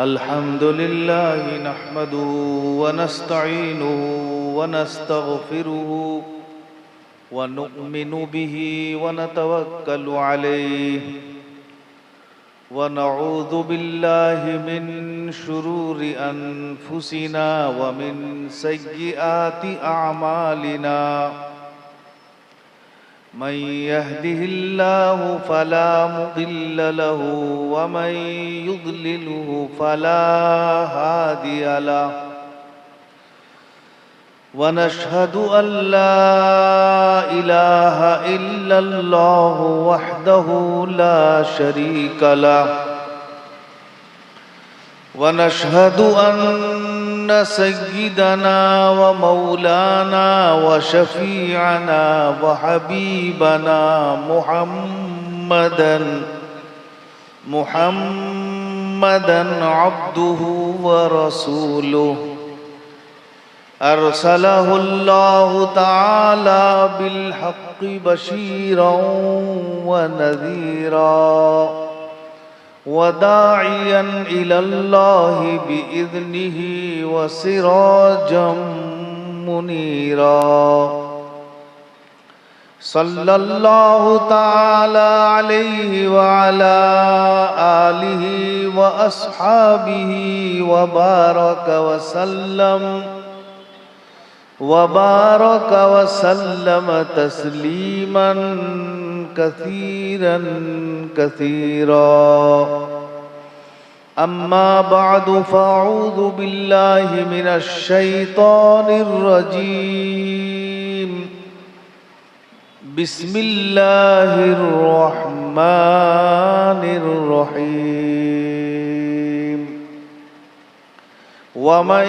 अल्हम्दुलिल्लाह नहमदुहु व नस्तईनुहु व नस्तगफिरुहु व नु'मिनु बिही व नतवक्कलु अलैहि व नऊज़ु बिल्लाहि मिन शुरूरि अनफुसिना व मिन सय्यिआति अअमालिना। मन यहदिहिल्लाहु फला मुदिल्ल लहु व मन युद्लिलहु फला हादिय लहु व नशहदु अल्ला इलाहा इल्लल्लाहु वहदहु ला शरीक लहु व नशहदु अन्न सय्यिदना व मौलाना व शफीअना व हबीबना मुहम्मदन अब्दुहु व रसूलुहु अरसलहुल्लाहु तआला बिलहक्कि बशीरन व नज़ीरा व दाइयन इलल्लाहि बिइज़्निहि व सिराजम मुनीरा। सल्लल्लाहु तआला अलैहि व अला आलिहि व अस्हाबिहि व बारक व सल्लम तस्लीमन कसीरन कसीरा। अम्मा बअदु फ़अऊज़ु बिल्लाहि मिनश शैतानिर रजीम। बिस्मिल्लाहिर रहमानिर रहीम। वमन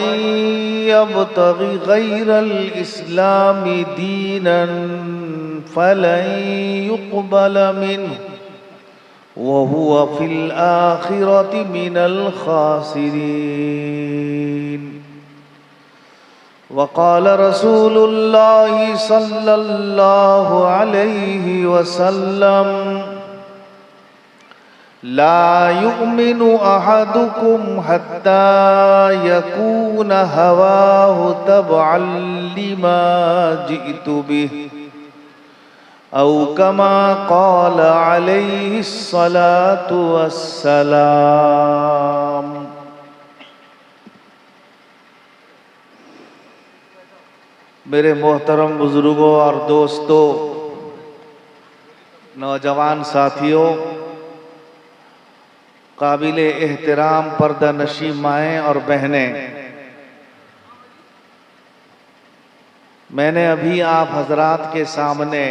यब्तगि गैरल इस्लामी दीनन फलन युक़बल मिन्हु व हुवा फिल आखिरति मिनल खासिरीन। वक़ाल रसूलुल्लाहि सल्लल्लाहु अलैहि वसल्लम ला युमिनु अहदुकुम हत्ता यकून हवाहु तबअन लिमा जिअतु बिहि औ कमा क़ाल अलैहिस्सलातु वस्सलाम। मेरे मोहतरम बुजुर्गों और दोस्तों, नौजवान साथियों, काबिले एहतराम पर्दा नशी माएँ और बहनें, मैंने अभी आप हजरात के सामने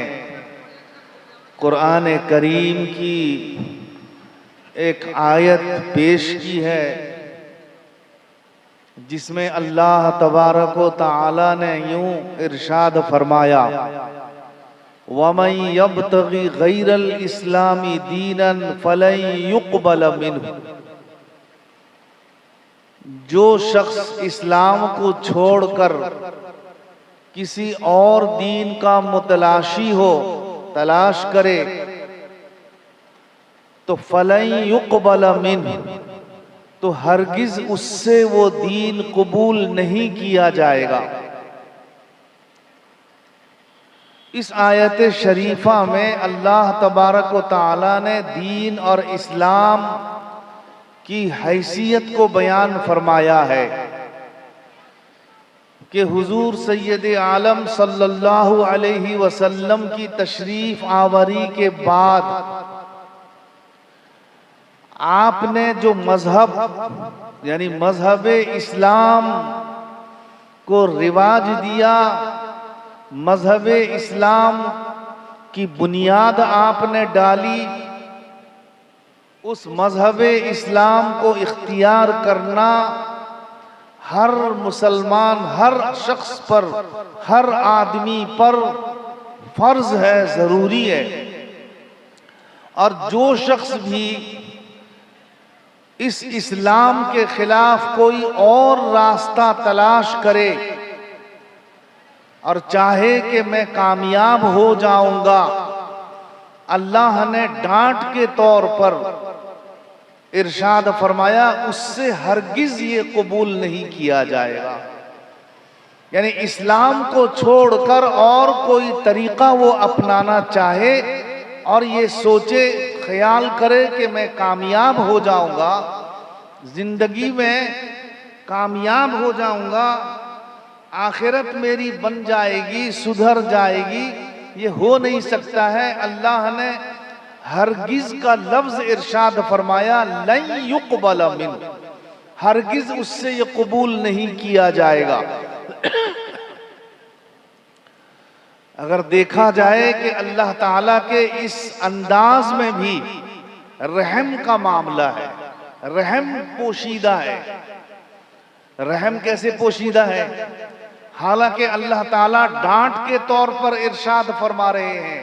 कुरान करीम की एक आयत पेश की है जिसमें अल्लाह तबारक व तआला ने यूं इरशाद फरमाया, वमन यब्तगि गैरल इस्लामी दीनन फलन युक़बल मिन्हु। जो शख्स इस्लाम को छोड़कर किसी और दीन का मुतलाशी हो, तलाश करे, तो फलन युक़बल मिन्हु, तो हरगिज उससे वो दीन कबूल नहीं किया जाएगा। इस आयत शरीफा में अल्लाह तबारक व तआला ने दीन और इस्लाम की हैसियत को बयान फरमाया है कि हुजूर सैयद आलम सल्लल्लाहु अलैहि वसल्लम की तशरीफ आवरी के बाद आपने जो मजहब यानी मजहब इस्लाम को रिवाज दिया, मजहब इस्लाम की बुनियाद आपने डाली, उस मजहब इस्लाम को इख्तियार करना हर मुसलमान, हर शख्स पर, हर आदमी पर फर्ज है, जरूरी है। और जो शख्स भी इस इस्लाम के खिलाफ कोई और रास्ता तलाश करे और चाहे कि मैं कामयाब हो जाऊंगा, अल्लाह ने डांट के तौर पर इरशाद फरमाया उससे हरगिज ये कबूल नहीं किया जाएगा। यानी इस्लाम को छोड़कर और कोई तरीका वो अपनाना चाहे और ये सोचे, ख्याल करे कि मैं कामयाब हो जाऊंगा, जिंदगी में कामयाब हो जाऊंगा, आखिरत मेरी बन जाएगी, सुधर जाएगी, ये हो नहीं सकता है। अल्लाह ने हरगिज का लफ्ज इरशाद फरमाया, लन युक़बल मिन, हरगिज उससे ये कबूल नहीं किया जाएगा। अगर देखा जाए कि अल्लाह ताला के इस अंदाज में भी रहम का मामला है, रहम पोशीदा है। रहम कैसे पोशीदा है? हालांकि अल्लाह ताला डांट के तौर पर इरशाद फरमा रहे हैं,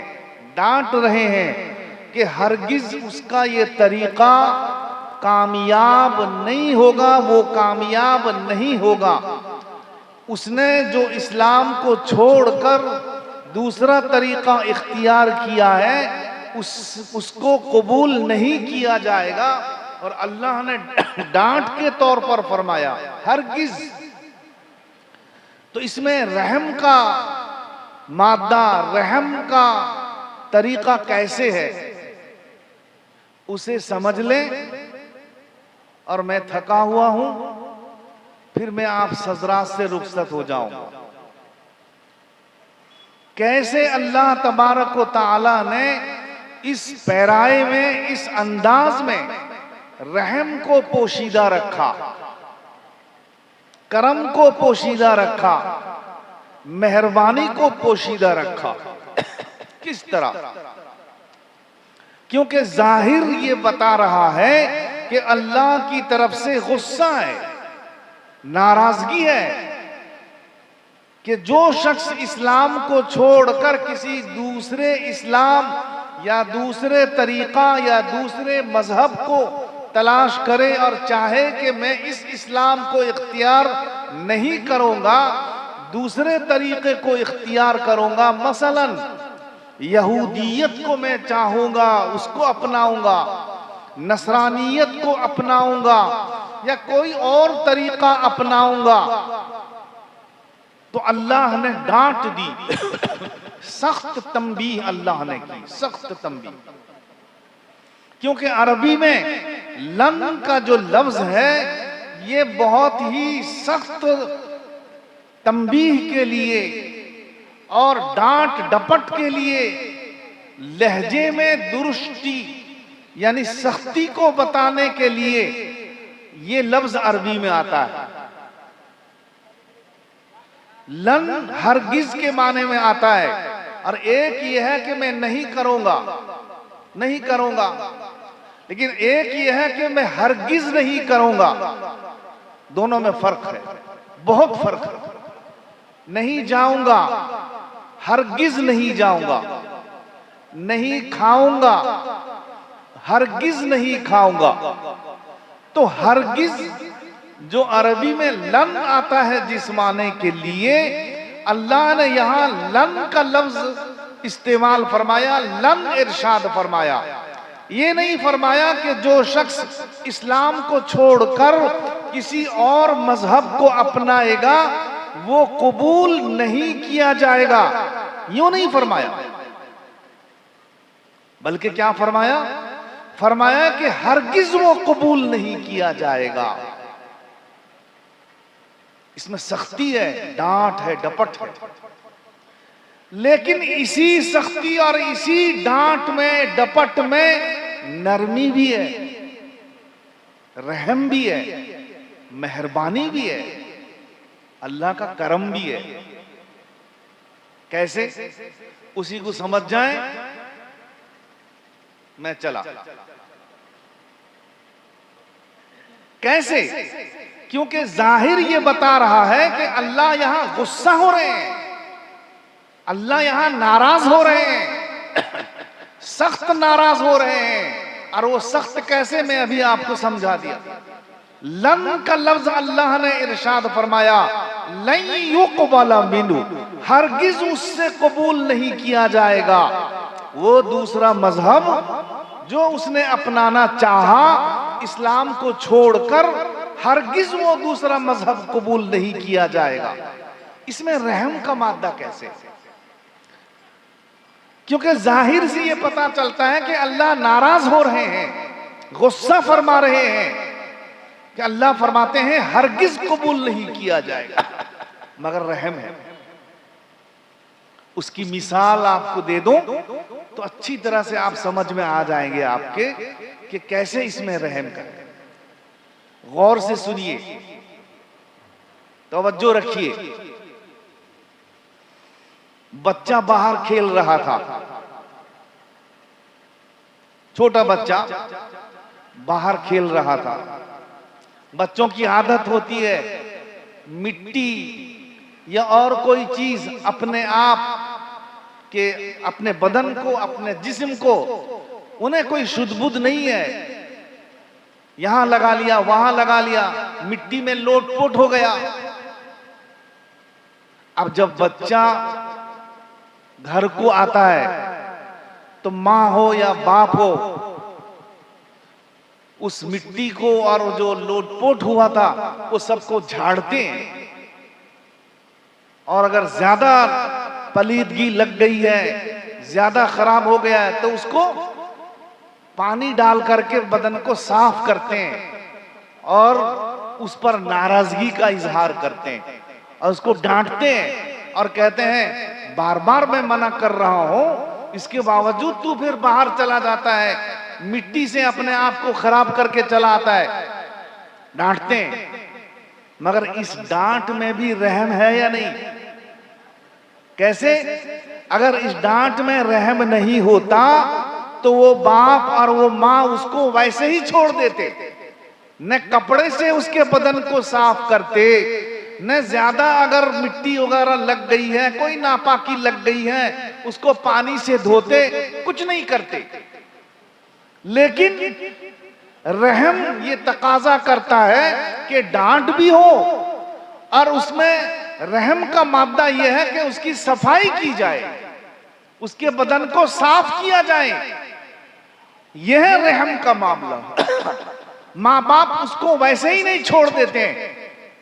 डांट रहे हैं कि हरगिज उसका ये तरीका कामयाब नहीं होगा, वो कामयाब नहीं होगा। उसने जो इस्लाम को छोड़कर दूसरा तरीका इख्तियार किया है, उसको कबूल नहीं किया जाएगा। और अल्लाह ने डांट के तौर पर फरमाया हरगिज। तो इसमें रहम का मादा, रहम का तरीका कैसे है उसे समझ लें। और मैं थका हुआ हूं, फिर मैं आप सजरात से रुखसत हो जाऊं। कैसे अल्लाह तबारक व तआला ने इस पैराए में, इस अंदाज में रहम को पोशीदा रखा, करम को पोशीदा रखा, मेहरबानी को पोशीदा रखा। किस तरह? क्योंकि जाहिर ये बता रहा है कि अल्लाह की तरफ से गुस्सा है, नाराजगी है कि जो शख्स इस्लाम को छोड़कर किसी दूसरे इस्लाम या दूसरे तरीका या दूसरे मजहब को तलाश करे और चाहे कि मैं इस इस्लाम को इख्तियार नहीं करूंगा, दूसरे तरीके को इख्तियार करूंगा, मसलन यहूदियत को मैं चाहूंगा, उसको अपनाऊंगा, नसरानियत को अपनाऊंगा या कोई और तरीका अपनाऊंगा, तो अल्लाह ने डांट दी। सख्त तंबीह अल्लाह ने की, सख्त तंबीह। क्योंकि अरबी में लन का जो लफ्ज है ये बहुत ही सख्त तंबीह के लिए और डांट डपट के लिए, लहजे में दुरुस्ती यानी सख्ती को बताने के लिए ये लफ्ज अरबी में आता है। लन हरगिज के माने में आता है और एक ये है कि मैं नहीं करूंगा, नहीं करूंगा, लेकिन एक ये है कि मैं हरगिज नहीं करूंगा। दोनों में फर्क है, बहुत फर्क है। नहीं जाऊंगा, हरगिज नहीं जाऊंगा, नहीं खाऊंगा, हरगिज नहीं खाऊंगा। तो हरगिज जो अरबी में लन आता है जिस माने के लिए, अल्लाह ने यहां लन का लफ्ज इस्तेमाल फरमाया, लन इरशाद फरमाया। ये नहीं फरमाया कि जो शख्स इस्लाम को छोड़कर किसी और मजहब को अपनाएगा वो कबूल नहीं किया जाएगा, यूं नहीं फरमाया। बल्कि क्या फरमाया? फरमाया कि हरगिज वो कबूल नहीं किया जाएगा। इसमें सख्ती है, डांट है, डपट है। लेकिन इसी सख्ती और इसी डांट में, डपट में नरमी भी है, रहम भी है, मेहरबानी भी है, अल्लाह का करम भी है। कैसे? उसी को समझ जाएं। मैं चला। कैसे? क्योंकि जाहिर ये बता रहा है कि अल्लाह यहां गुस्सा हो रहे हैं, अल्लाह यहां नाराज हो रहे हैं, सख्त नाराज हो रहे हैं। और वो सख्त कैसे, मैं अभी आपको समझा दिया। लन का लफ्ज अल्लाह ने इरशाद फरमाया, लन युक़बल मिन्हु, हरगिज उससे कबूल नहीं किया जाएगा। वो दूसरा मजहब जो उसने अपनाना चाहा इस्लाम को छोड़कर हरगिज वो दूसरा मजहब कबूल नहीं किया जाएगा। इसमें रहम का मादा कैसे? क्योंकि जाहिर से ये पता चलता है कि अल्लाह नाराज हो रहे हैं, गुस्सा फरमा रहे हैं, कि अल्लाह फरमाते हैं हरगिज कबूल नहीं किया जाएगा, मगर रहम है। उसकी मिसाल आपको दे दूं तो अच्छी तरह से आप समझ में आ जाएंगे आपके कि कैसे इसमें रहम करें। गौर से सुनिए, तवज्जो रखिए। बच्चा बाहर खेल रहा था, छोटा बच्चा बाहर खेल रहा था। बच्चों की आदत होती है मिट्टी या और कोई चीज अपने आप के, अपने बदन को, अपने जिस्म को, उन्हें कोई शुद्ध बुद्ध नहीं है, यहां लगा लिया वहां लगा लिया, मिट्टी में लोटपोट हो गया। अब जब बच्चा घर को आता है तो माँ हो या बाप हो, उस मिट्टी को और जो लोटपोट हुआ था वो सबको झाड़ते हैं, और अगर ज्यादा पलीदगी लग गई है, ज्यादा खराब हो गया है, तो उसको पानी डाल करके बदन को साफ करते हैं और उस पर नाराजगी का इजहार करते हैं और उसको डांटते हैं और कहते हैं बार बार मैं मना कर रहा हूं, इसके बावजूद तू फिर बाहर चला जाता है, मिट्टी से अपने आप को खराब करके चला आता है। डांटते हैं, मगर इस डांट में भी रहम है या नहीं? कैसे? अगर इस डांट में रहम नहीं होता तो वो बाप और वो माँ उसको वैसे ही छोड़ देते, न कपड़े से उसके बदन को साफ करते, न ज्यादा अगर मिट्टी वगैरह लग गई है, कोई नापाकी लग गई है, उसको पानी से धोते, कुछ नहीं करते। लेकिन रहम ये तकाजा करता है कि डांट भी हो और उसमें रहम का मादा यह है कि उसकी सफाई की जाए, उसके बदन को साफ किया जाए। यह है रहम का मामला। माँ बाप उसको वैसे ही नहीं छोड़ देते हैं,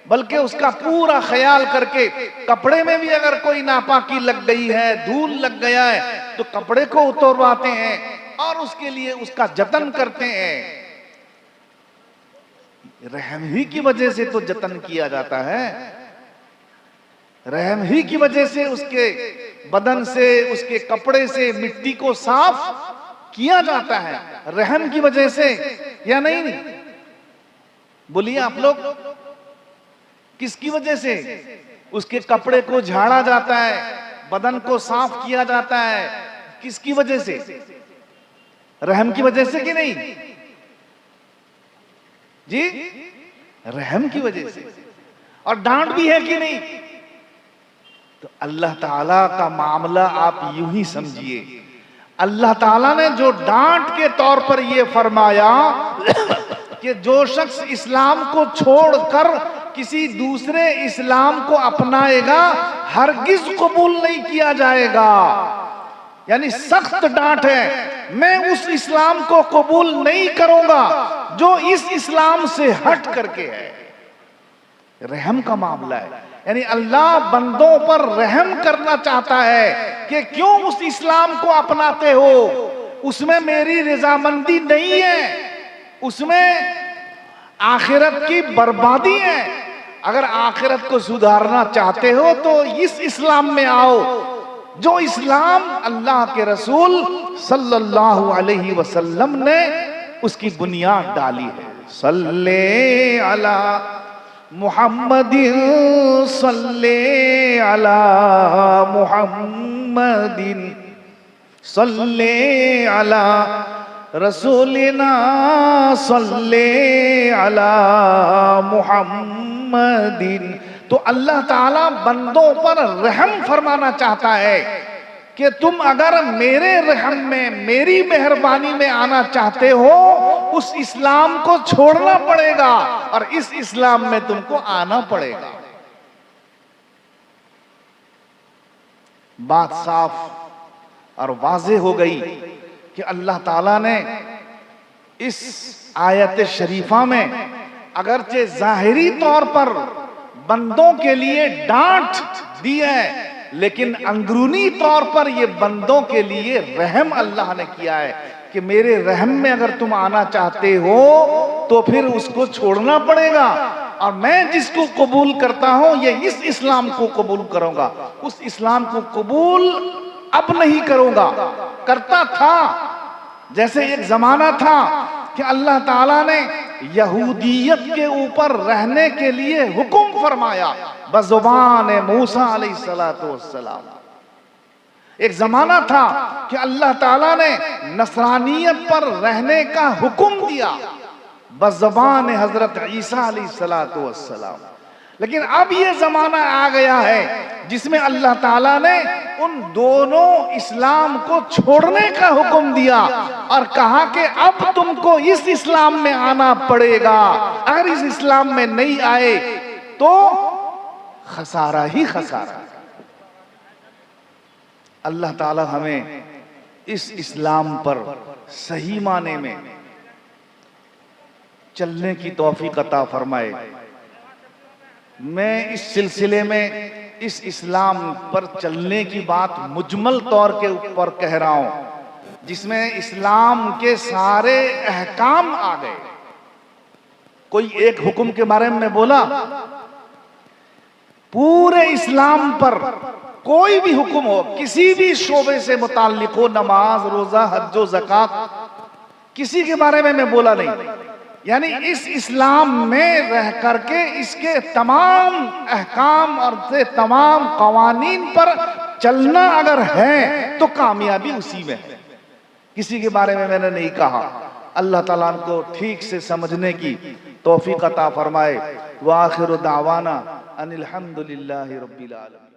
बल्कि उसका पूरा ख्याल करके, कपड़े में भी अगर कोई नापाकी लग गई है, धूल लग गया है, तो कपड़े को उतरवाते हैं और उसके लिए उसका जतन करते हैं। रहम ही की वजह से तो जतन किया जाता है, रहम ही की वजह से उसके बदन से, उसके कपड़े से मिट्टी को साफ किया जाता है, रहम की वजह से, या नहीं? बोलिए आप लोग, किसकी वजह से? उसके कपड़े को झाड़ा जाता है, बदन को साफ किया जाता है, किसकी वजह से? रहम की वजह से कि नहीं जी? रहम की वजह से। और डांट भी है कि नहीं? तो अल्लाह ताला का मामला आप यूं ही समझिए, अल्लाह ताला ने जो डांट के तौर पर यह फरमाया कि जो शख्स इस्लाम को छोड़कर किसी दूसरे इस्लाम को अपनाएगा हरगिज कबूल नहीं किया जाएगा, यानी सख्त डांट है, मैं उस इस्लाम को कबूल नहीं करूंगा जो इस इस्लाम से हट करके है। रहम का मामला है, यानी अल्लाह बंदों पर रहम करना चाहता है कि क्यों उस इस्लाम को अपनाते हो, उसमें मेरी रजामंदी नहीं है, उसमें आखिरत की बर्बादी है। अगर आखिरत को सुधारना चाहते हो तो इस इस्लाम में आओ, जो इस्लाम अल्लाह के रसूल सल्लल्लाहु अलैहि वसल्लम ने उसकी बुनियाद डाली है। सल्ले अला मुहम्मदिन, सल्ले अला मुहम्मदिन, सल्ले अला रसूलिना, सल्ले अला मुहम्मदिन। तो अल्लाह ताला बंदों पर रहम फरमाना चाहता है कि तुम अगर मेरे रहम में, मेरी मेहरबानी में आना चाहते हो, उस इस्लाम को छोड़ना पड़ेगा और इस इस्लाम में तुमको आना पड़ेगा। बात साफ और वाज़ेह हो गई कि अल्लाह ताला ने इस आयत शरीफा में अगरचे जाहिरी तौर पर बंदों के लिए डांट दी है, लेकिन अंदरूनी तौर पर ये बंदों के लिए रहम अल्लाह ने किया है कि मेरे रहम में अगर तुम आना चाहते हो तो फिर उसको छोड़ना पड़ेगा, और मैं जिसको कबूल करता हूं ये इस इस्लाम को कबूल करूंगा, उस इस्लाम को कबूल अब नहीं करूंगा। करता था, जैसे एक जमाना था कि अल्लाह ताला ने यहूदियत के ऊपर रहने के लिए हुक्म फरमाया बज़ुबान मूसा अलैहिस्सलातु वस्सलाम। एक जमाना था कि अल्लाह ताला ने नसरानियत पर रहने का हुक्म दिया बज़ुबान हजरत ईसा अलैहिस्सलातु वस्सलाम। लेकिन अब ये जमाना आ गया है जिसमें अल्लाह ताला ने उन दोनों इस्लाम को छोड़ने का हुक्म दिया और कहा कि अब तुमको इस इस्लाम में आना पड़ेगा, अगर इस इस्लाम में नहीं आए तो खसारा ही खसारा। अल्लाह ताला हमें इस इस्लाम पर सही माने में चलने की तौफीक अता फरमाए। मैं इस सिलसिले में इस इस्लाम पर चलने की बात मुजमल तौर के ऊपर कह रहा हूं, जिसमें इस्लाम के सारे अहकाम आ गए। कोई एक हुक्म के बारे में बोला, पूरे इस्लाम पर कोई भी हुक्म हो, किसी भी शोबे से मुताल्लिक हो, नमाज, रोजा, हज, ज़कात, किसी के बारे में मैं बोला नहीं। यानी इस इस्लाम में रह करके इसके तमाम अहकाम और से तमाम कवानीन पर चलना अगर है तो कामयाबी उसी में है, किसी के बारे में मैंने नहीं कहा। अल्लाह ताला को ठीक से समझने की तौफीक अता फरमाए। व आखिरु दावाना अनिल हम्दुलिल्लाहि रब्बिल आलमीन।